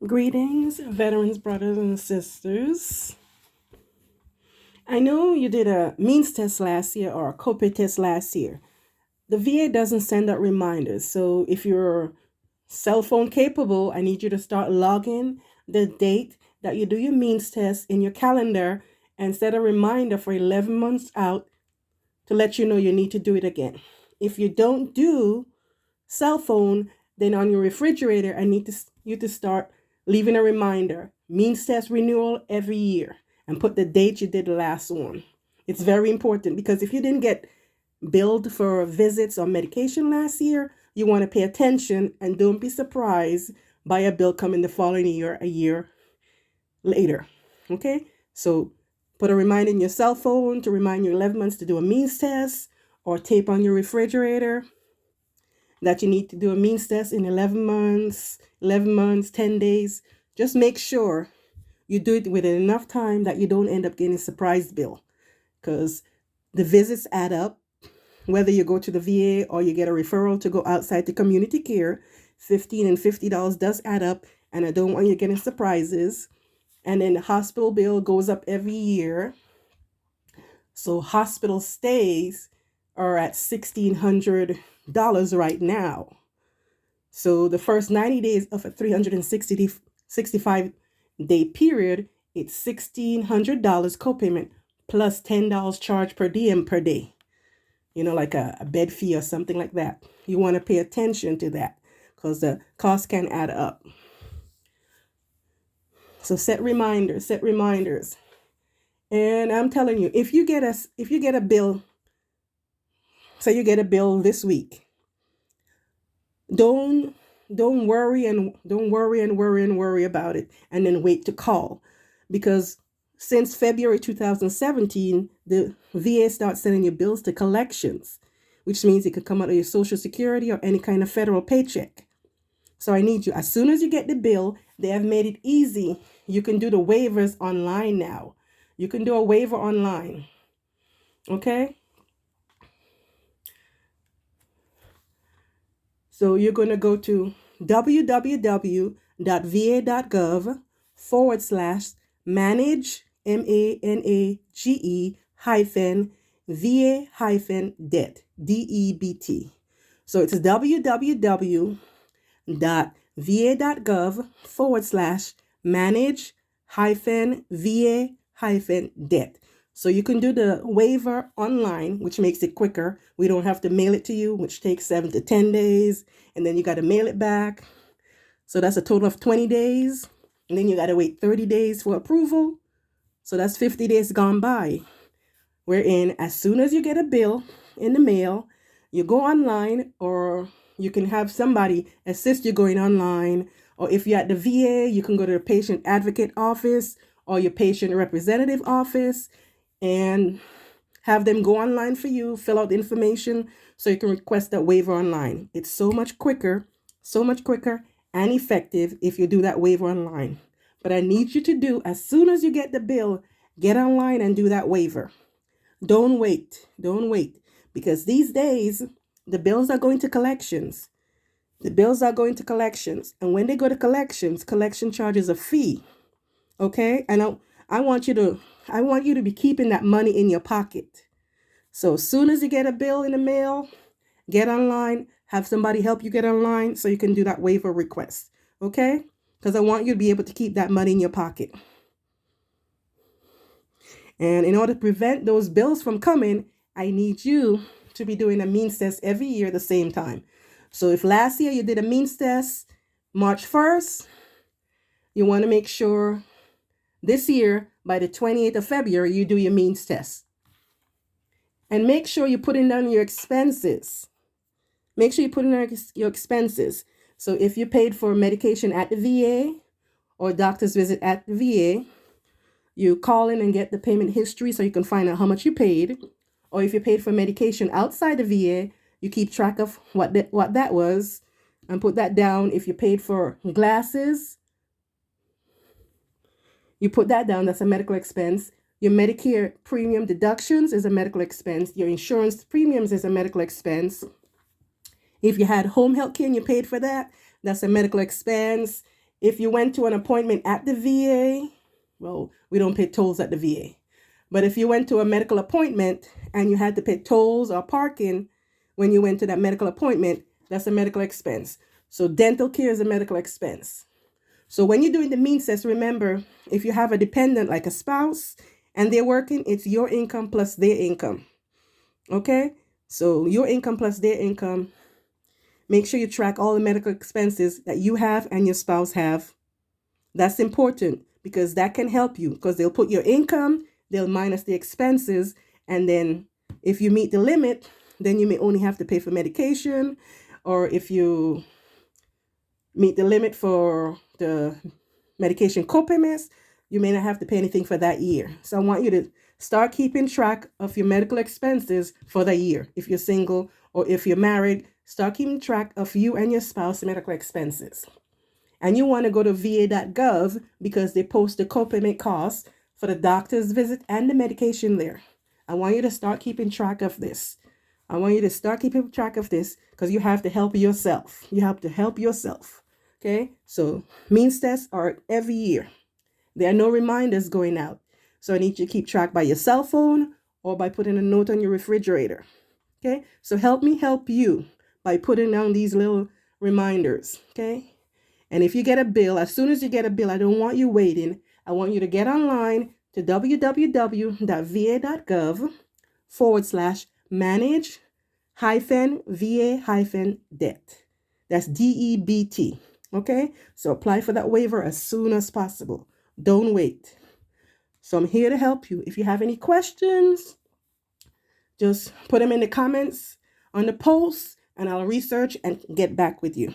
Greetings, veterans, brothers, and sisters. I know you did a means test last year or a copay test last year. The VA doesn't send out reminders. So if you're cell phone capable, I need you to start logging the date that you do your means test in your calendar and set a reminder for 11 months out to let you know you need to do it again. If you don't do cell phone, then on your refrigerator, I need you to start leaving a reminder. Means test renewal every year and put the date you did the last one. It's very important because if you didn't get billed for visits or medication last year, you want to pay attention and don't be surprised by a bill coming the following year, a year later. Okay? So put a reminder in your cell phone to remind you 11 months to do a means test or tape on your refrigerator that you need to do a means test in 11 months, 10 days. Just make sure you do it within enough time that you don't end up getting a surprise bill because the visits add up. Whether you go to the VA or you get a referral to go outside to community care, $15 and $50 does add up, and I don't want you getting surprises. And then the hospital bill goes up every year. So hospital stays are at $1,600 right now. So the first 90 days of a 365-day period, it's $1,600 copayment plus $10 charge per diem per day. Like a bed fee or something like that. You want to pay attention to that because the cost can add up. So set reminders. And I'm telling you, if you get a bill, say you get a bill this week, don't worry about it and then wait to call, because since February 2017 the VA starts sending you bills to collections, which means it could come out of your Social Security or any kind of federal paycheck. So I need you, as soon as you get the bill, they have made it easy. You can do the waivers online now. You can do a waiver online. Okay? So you're going to go to www.va.gov/manage, MANAGE hyphen VA hyphen debt, DEBT. So it's www.va.gov/manage hyphen VA hyphen debt. So you can do the waiver online, which makes it quicker. We don't have to mail it to you, which takes 7 to 10 days. And then you got to mail it back. So that's a total of 20 days. And then you got to wait 30 days for approval. So that's 50 days gone by. Wherein, as soon as you get a bill in the mail, you go online, or you can have somebody assist you going online. Or if you're at the VA, you can go to the patient advocate office or your patient representative office and have them go online for you, fill out the information so you can request that waiver online. It's so much quicker and effective if you do that waiver online. But I need you to do, as soon as you get the bill, get online and do that waiver. Don't wait, because these days the bills are going to collections. And when they go to collections, collection charges a fee. Okay? And I want you to be keeping that money in your pocket. So as soon as you get a bill in the mail, get online, have somebody help you get online so you can do that waiver request. Okay? Because I want you to be able to keep that money in your pocket. And in order to prevent those bills from coming, I need you to be doing a means test every year at the same time. So if last year you did a means test March 1st, you want to make sure this year, by the 28th of February, you do your means test. And make sure you're putting down your expenses. So if you paid for medication at the VA or doctor's visit at the VA, you call in and get the payment history so you can find out how much you paid. Or if you paid for medication outside the VA, you keep track of what that was and put that down. If you paid for glasses, you put that down. That's a medical expense. Your Medicare premium deductions is a medical expense. Your insurance premiums is a medical expense. If you had home health care and you paid for that, that's a medical expense. If you went to an appointment at the VA, well, we don't pay tolls at the VA. But if you went to a medical appointment and you had to pay tolls or parking when you went to that medical appointment, that's a medical expense. So dental care is a medical expense. So when you're doing the means test, remember, if you have a dependent like a spouse and they're working, it's your income plus their income. Okay? So your income plus their income. Make sure you track all the medical expenses that you have and your spouse have. That's important because that can help you, because they'll put your income, they'll minus the expenses, and then if you meet the limit, then you may only have to pay for medication, or if you meet the limit for the medication copayments, you may not have to pay anything for that year. So I want you to start keeping track of your medical expenses for the year. If you're single or if you're married, start keeping track of you and your spouse's medical expenses. And you want to go to va.gov because they post the copayment costs for the doctor's visit and the medication there. I want you to start keeping track of this. I want you to start keeping track of this because you have to help yourself. You have to help yourself. Okay? So means tests are every year. There are no reminders going out. So I need you to keep track by your cell phone or by putting a note on your refrigerator. Okay? So help me help you by putting down these little reminders. Okay? And if you get a bill, as soon as you get a bill, I don't want you waiting. I want you to get online to www.va.gov/manage-va-debt. That's DEBT. Okay? So apply for that waiver as soon as possible. Don't wait. So I'm here to help you. If you have any questions, just put them in the comments on the post and I'll research and get back with you.